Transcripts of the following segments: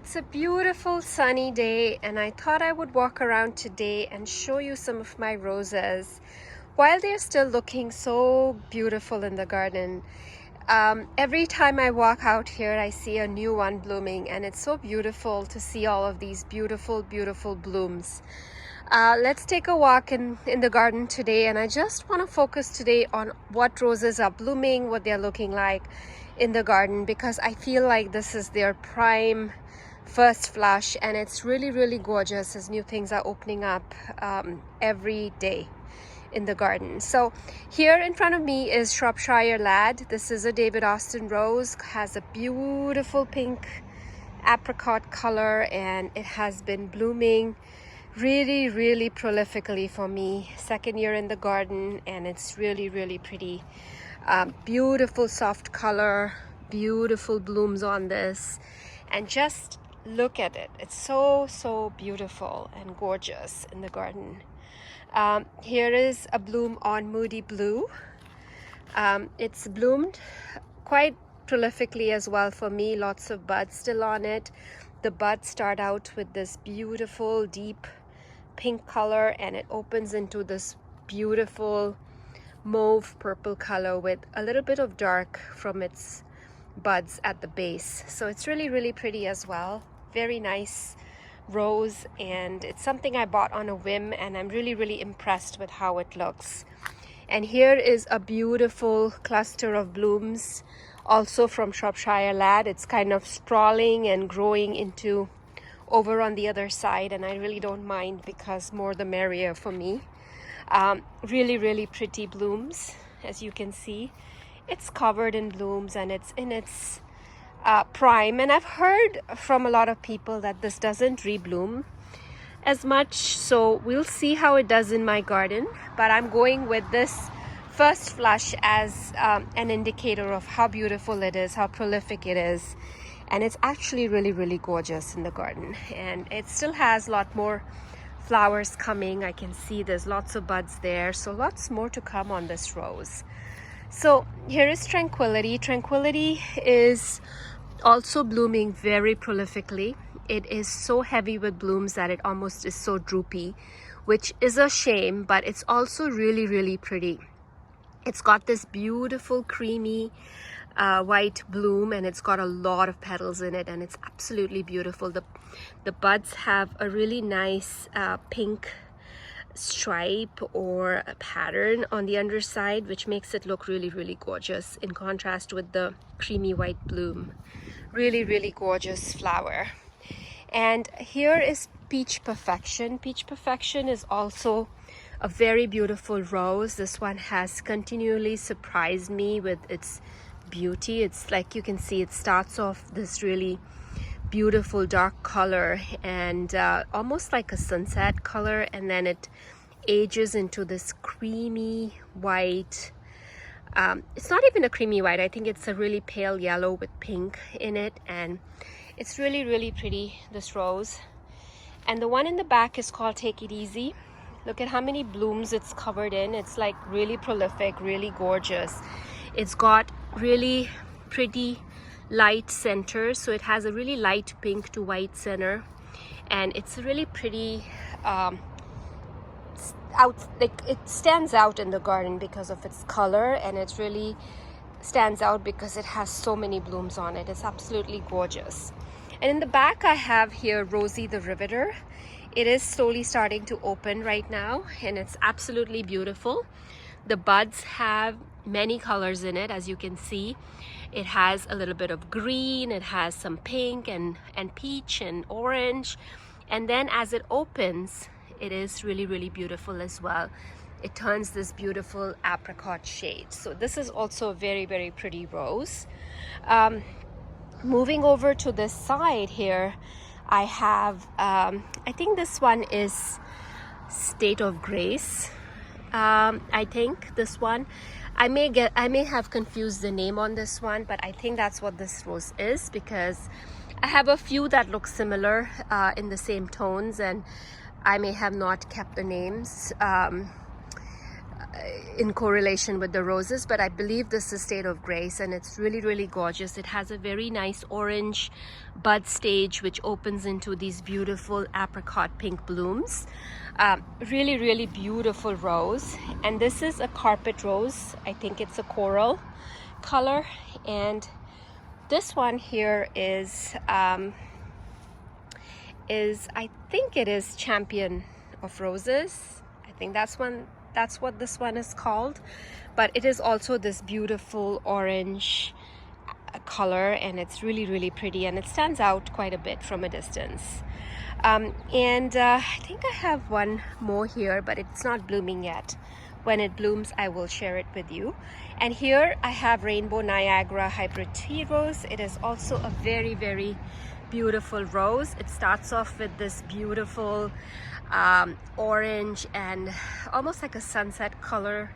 It's a beautiful sunny day, and I thought I would walk around today and show you some of my roses while they're still looking so beautiful in the garden. Every time I walk out here, I see a new one blooming, and it's so beautiful to see all of these beautiful blooms. Let's take a walk in the garden today, and I just want to focus today on what roses are blooming, what they're looking like in the garden, because I feel like this is their prime first flush, and it's really gorgeous as new things are opening up every day in the garden. So here in front of me is Shropshire Lad. This is a David Austin rose, has a beautiful pink apricot color, and it has been blooming really prolifically for me. Second year in the garden, and it's really pretty. Beautiful soft color, beautiful blooms on this, and just look at it. It's so beautiful and gorgeous in the garden. Here is a bloom on Moody Blue. It's bloomed quite prolifically as well for me. Lots of buds still on it. The buds start out with this beautiful deep pink color, and it opens into this beautiful mauve purple color with a little bit of dark from its buds at the base. So it's really pretty as well. Very nice rose, and it's something I bought on a whim, and I'm really impressed with how it looks. And here is a beautiful cluster of blooms also from Shropshire Lad. It's kind of sprawling and growing into over on the other side, and I really don't mind, because more the merrier for me. Really pretty blooms. As you can see, it's covered in blooms, and it's in its prime. And I've heard from a lot of people that this doesn't rebloom as much, so we'll see how it does in my garden. But I'm going with this first flush as an indicator of how beautiful it is, how prolific it is. And it's actually really gorgeous in the garden, and it still has a lot more flowers coming. I can see there's lots of buds there, so lots more to come on this rose. So here is Tranquility. Tranquility is also blooming very prolifically. It is so heavy with blooms that it almost is so droopy, which is a shame, but it's also really pretty. It's got this beautiful creamy white bloom, and it's got a lot of petals in it, and it's absolutely beautiful. The buds have a really nice pink stripe or a pattern on the underside, which makes it look really gorgeous in contrast with the creamy white bloom. Really gorgeous flower. And here is Peach Perfection. Peach Perfection is also a very beautiful rose. This one has continually surprised me with its beauty. It's like, you can see, it starts off this really beautiful dark color, and almost like a sunset color, and then it ages into this creamy white. It's not even a creamy white. I think it's a really pale yellow with pink in it, and it's really pretty, this rose. And the one in the back is called Take It Easy. Look at how many blooms it's covered in. It's like really prolific, really gorgeous. It's got really pretty light center, so it has a really light pink to white center, and it's really pretty it stands out in the garden because of its color, and it really stands out because it has so many blooms on it. It's absolutely gorgeous. And in the back, I have here Rosie the Riveter. It is slowly starting to open right now, and it's absolutely beautiful. The buds have many colors in it, as you can see. It has a little bit of green, it has some pink and peach and orange, and then as it opens, it is really beautiful as well. It turns this beautiful apricot shade. So this is also a very pretty rose. Moving over to this side here, I have I think this one is State of Grace. I think this one, I may have confused the name on this one, but I think that's what this rose is, because I have a few that look similar in the same tones, and I may have not kept the names. in correlation with the roses, but I believe this is State of Grace, and it's really, really gorgeous. It has a very nice orange bud stage which opens into these beautiful apricot pink blooms. Really, really beautiful rose. And this is a carpet rose. I think it's a coral color. And this one here is I think it is Champion of Roses. I think that's what this one is called, but it is also this beautiful orange color, and it's really, really pretty, and it stands out quite a bit from a distance. I think I have one more here, but it's not blooming yet. When it blooms, I will share it with you. And here I have Rainbow Niagara Hybrid Tea Rose. It is also a very, very beautiful rose. It starts off with this beautiful orange and almost like a sunset color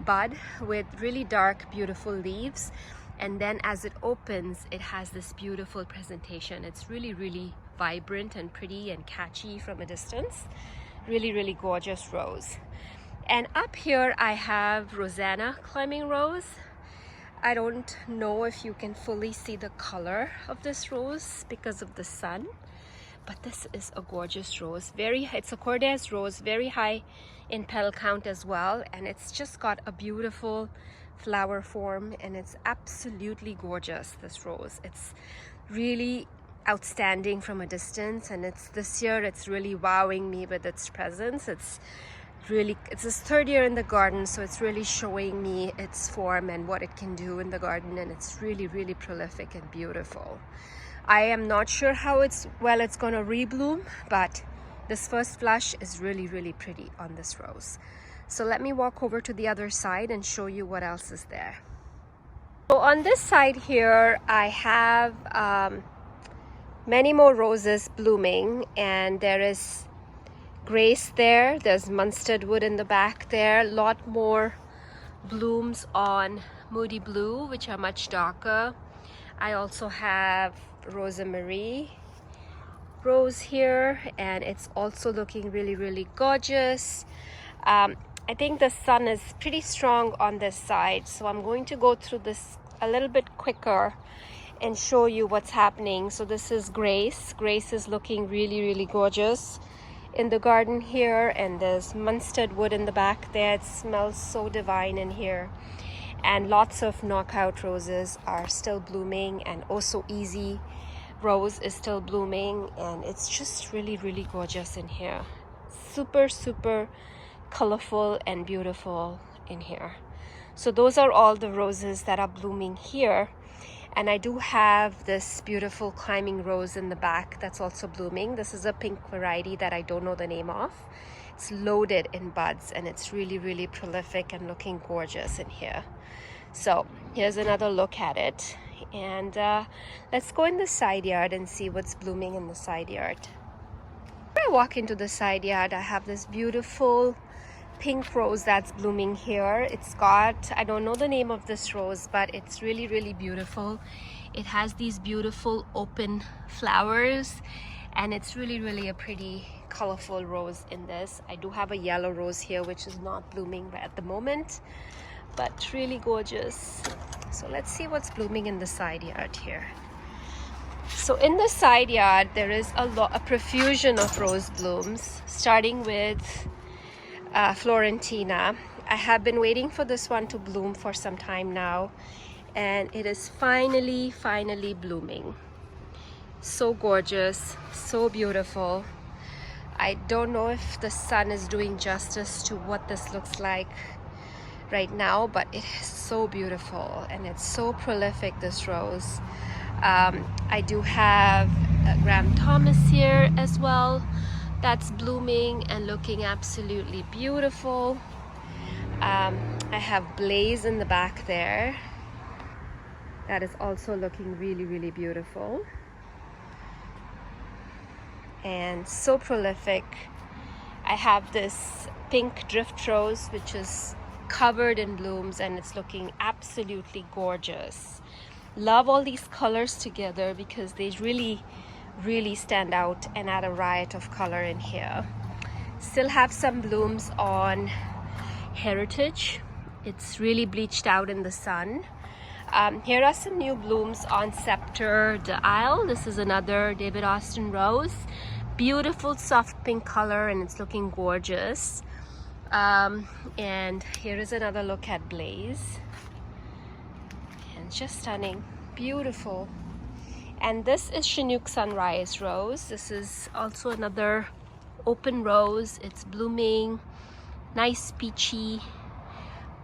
bud with really dark, beautiful leaves. And then as it opens, it has this beautiful presentation. It's really, really vibrant and pretty and catchy from a distance. Really, really gorgeous rose. And up here I have Rosanna Climbing Rose. I don't know if you can fully see the color of this rose because of the sun, but this is a gorgeous rose. It's a Cordes rose, very high in petal count as well, and it's just got a beautiful flower form, and it's absolutely gorgeous, this rose. It's really outstanding from a distance, and this year it's really wowing me with its presence. It's its third year in the garden, so it's really showing me its form and what it can do in the garden, and it's really, really prolific and beautiful. I am not sure how it's going to rebloom, but this first flush is really, really pretty on this rose. So let me walk over to the other side and show you what else is there. So on this side here, I have many more roses blooming, and there is Grace there. There's Munstead Wood in the back there. A lot more blooms on Moody Blue, which are much darker. I also have Rosa Marie rose here, and it's also looking really, really gorgeous. I think the sun is pretty strong on this side, so I'm going to go through this a little bit quicker and show you what's happening. So this is Grace. Grace is looking really, really gorgeous in the garden here, and there's Munstead Wood in the back there. It smells so divine in here, and lots of knockout roses are still blooming, and also Easy Rose is still blooming, and it's just really, really gorgeous in here. Super, super colorful and beautiful in here. So those are all the roses that are blooming here. And I do have this beautiful climbing rose in the back that's also blooming. This is a pink variety that I don't know the name of. It's loaded in buds, and it's really, really prolific and looking gorgeous in here. So here's another look at it. And let's go in the side yard and see what's blooming in the side yard. When I walk into the side yard, I have this beautiful pink rose that's blooming here. It's got, I don't know the name of this rose, but it's really, really beautiful. It has these beautiful open flowers, and it's really, really a pretty colorful rose in this. I do have a yellow rose here which is not blooming at the moment, but really gorgeous. So let's see what's blooming in the side yard here. So in the side yard there is a profusion of rose blooms, starting with Florentina. I have been waiting for this one to bloom for some time now, and it is finally blooming. So gorgeous, so beautiful. I don't know if the sun is doing justice to what this looks like right now, but it is so beautiful, and it's so prolific, this rose. I do have Graham Thomas here as well, that's blooming and looking absolutely beautiful. I have Blaze in the back there. That is also looking really, really beautiful. And so prolific. I have this pink drift rose which is covered in blooms, and it's looking absolutely gorgeous. Love all these colors together because they really stand out and add a riot of color in here. Still have some blooms on heritage. It's really bleached out in the sun. Here are some new blooms on Scepter d'Isle. This is another David Austin rose. Beautiful soft pink color, and it's looking gorgeous. And here is another look at Blaze. And just stunning, beautiful. And this is Chinook Sunrise Rose. This is also another open rose. It's blooming, nice peachy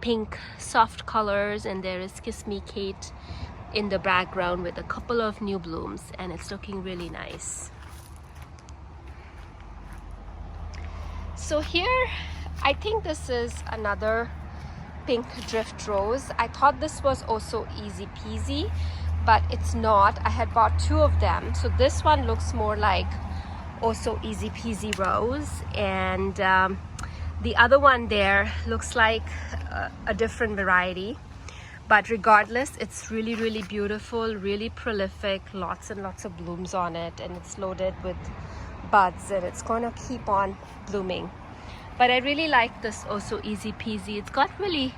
pink soft colors, and there is Kiss Me Kate in the background with a couple of new blooms, and it's looking really nice. So here, I think this is another pink drift rose. I thought this was also easy peasy, but it's not. I had bought two of them, so this one looks more like also easy peasy rose, and the other one there looks like a different variety. But regardless, it's really beautiful, really prolific, lots and lots of blooms on it, and it's loaded with buds, and it's gonna keep on blooming. But I really like this also easy peasy. It's got really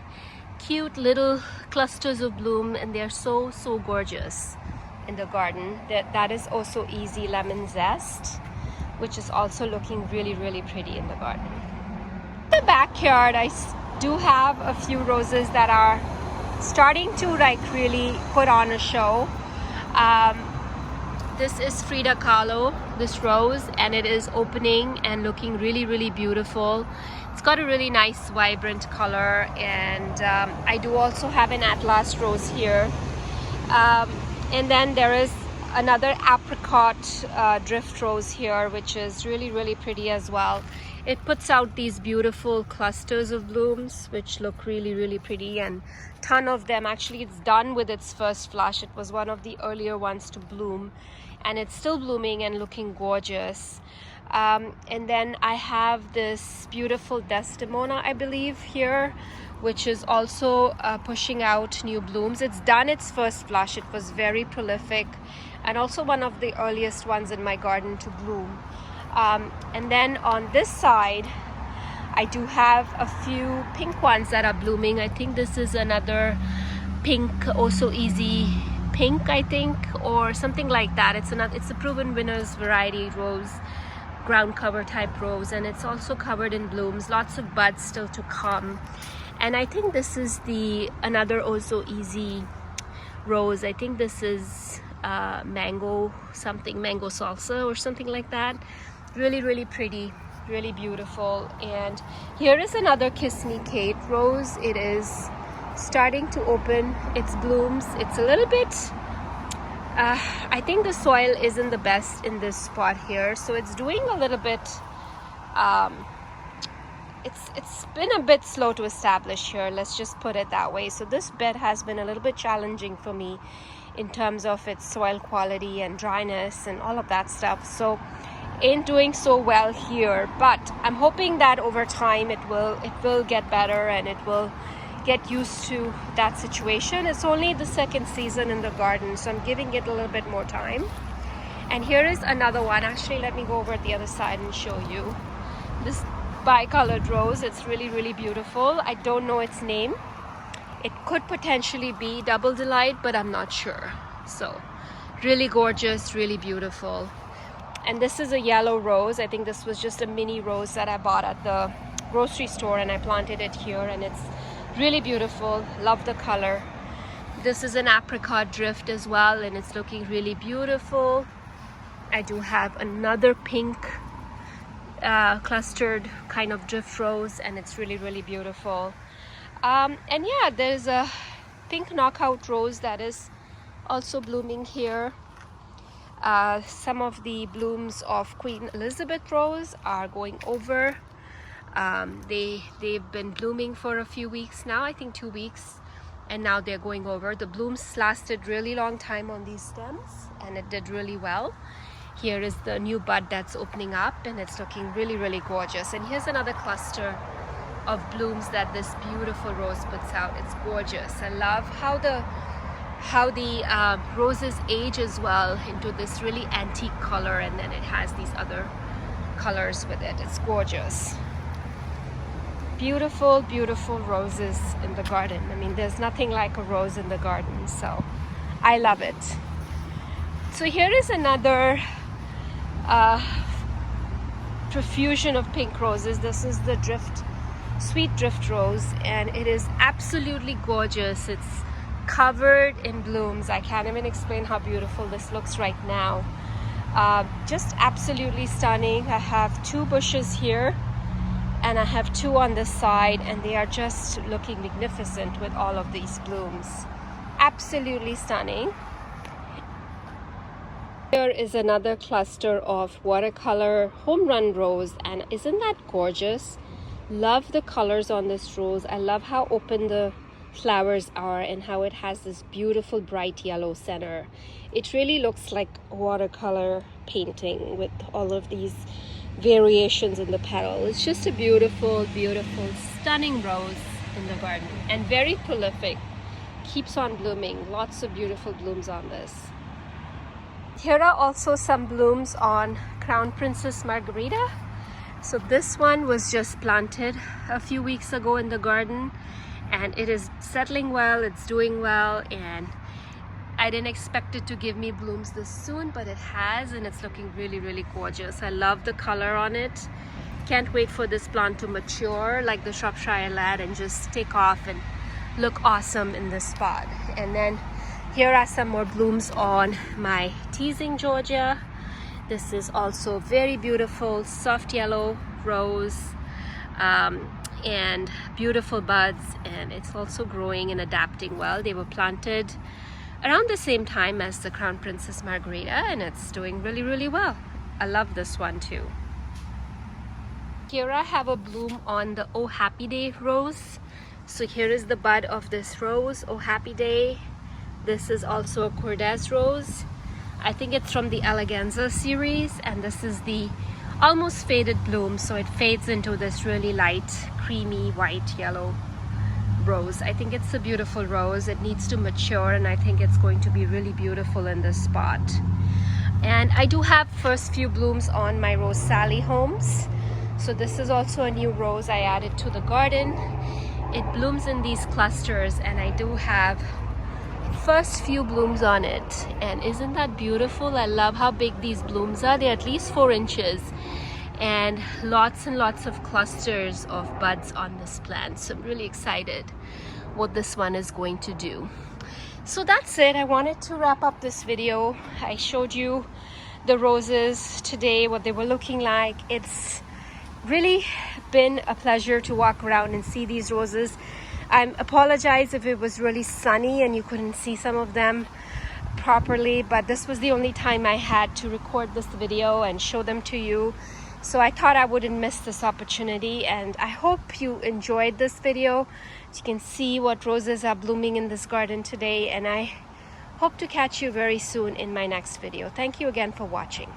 cute little clusters of bloom, and they're so gorgeous in the garden. That is also easy lemon zest, which is also looking really pretty in the garden. In the backyard, I do have a few roses that are starting to like really put on a show. This is Frida Kahlo, this rose, and it is opening and looking really beautiful. It's got a really nice vibrant color, and I do also have an Atlas rose here. And then there is another apricot drift rose here, which is really pretty as well. It puts out these beautiful clusters of blooms, which look really pretty, and ton of them. Actually, it's done with its first flush. It was one of the earlier ones to bloom, and it's still blooming and looking gorgeous. And then I have this beautiful Desdemona, I believe, here, which is also pushing out new blooms. It's done its first flush. It was very prolific, and also one of the earliest ones in my garden to bloom. And then on this side, I do have a few pink ones that are blooming. I think this is another pink, also easy pink, I think, or something like that. It's a Proven Winners variety rose, ground cover type rose, and it's also covered in blooms, lots of buds still to come. And I think this is another also easy rose. I think this is mango salsa or something like that. Really pretty, really beautiful. And here is another Kiss Me Kate rose. It is starting to open its blooms. It's a little bit I think the soil isn't the best in this spot here, so it's doing a little bit it's been a bit slow to establish here, let's just put it that way. So this bed has been a little bit challenging for me in terms of its soil quality and dryness and all of that stuff, so ain't doing so well here. But I'm hoping that over time it will get better, and it will get used to that situation. It's only the second season in the garden, so I'm giving it a little bit more time. And here is another one. Actually, let me go over the other side and show you this bicolored rose. It's really beautiful. I don't know its name. It could potentially be Double Delight, but I'm not sure. So really gorgeous, really beautiful. And this is a yellow rose. I think this was just a mini rose that I bought at the grocery store, and I planted it here, and it's really beautiful. Love the color. This is an apricot drift as well, and it's looking really beautiful. I do have another pink clustered kind of drift rose, and it's really beautiful. And yeah, there's a pink knockout rose that is also blooming here. Some of the blooms of Queen Elizabeth rose are going over. They've been blooming for a few weeks now, I think 2 weeks, and now they're going over. The blooms lasted really long time on these stems, and it did really well. Here is the new bud that's opening up, and it's looking really gorgeous. And here's another cluster of blooms that this beautiful rose puts out. It's gorgeous. I love how the roses age as well into this really antique color, and then it has these other colors with it. It's gorgeous. beautiful, beautiful roses in the garden. I mean, there's nothing like a rose in the garden, so I love it. So here is another profusion of pink roses. This is the sweet drift rose, and it is absolutely gorgeous. It's covered in blooms. I can't even explain how beautiful this looks right now. Just absolutely stunning. I have 2 bushes here and I have 2 on this side, and they are just looking magnificent with all of these blooms. Absolutely stunning. Here is another cluster of watercolor home run rose, and isn't that gorgeous? Love the colors on this rose. I love how open the flowers are and how it has this beautiful bright yellow center. It really looks like watercolor painting with all of these variations in the petal. It's just a beautiful, beautiful, stunning rose in the garden, and very prolific. Keeps on blooming. Lots of beautiful blooms on this. Here are also some blooms on Crown Princess Margarita. So this one was just planted a few weeks ago in the garden, and it is settling well, it's doing well, and I didn't expect it to give me blooms this soon, but it has, and it's looking really, really gorgeous. I love the color on it. Can't wait for this plant to mature like the Shropshire Lad and just take off and look awesome in this spot. And then here are some more blooms on my Teasing Georgia. This is also very beautiful, soft yellow rose, and beautiful buds, and it's also growing and adapting well. They were planted around the same time as the Crown Princess Margarita, and it's doing really, really well. I love this one too. Here I have a bloom on the Oh Happy Day rose. So here is the bud of this rose, Oh Happy Day. This is also a Cordes rose. I think it's from the Eleganza series, and this is the almost faded bloom, so it fades into this really light, creamy, white, yellow rose. I think it's a beautiful rose. It needs to mature, and I think it's going to be really beautiful in this spot. And I do have first few blooms on my Rose Sally Holmes. So this is also a new rose I added to the garden. It blooms in these clusters, and I do have first few blooms on it, and isn't that beautiful? I love how big these blooms are. They're at least 4 inches, and lots of clusters of buds on this plant. So I'm really excited what this one is going to do. So that's it. I wanted to wrap up this video. I showed you the roses today, what they were looking like. It's really been a pleasure to walk around and see these roses. I apologize if it was really sunny and you couldn't see some of them properly, but this was the only time I had to record this video and show them to you. So I thought I wouldn't miss this opportunity, and I hope you enjoyed this video. You can see what roses are blooming in this garden today, and I hope to catch you very soon in my next video. Thank you again for watching.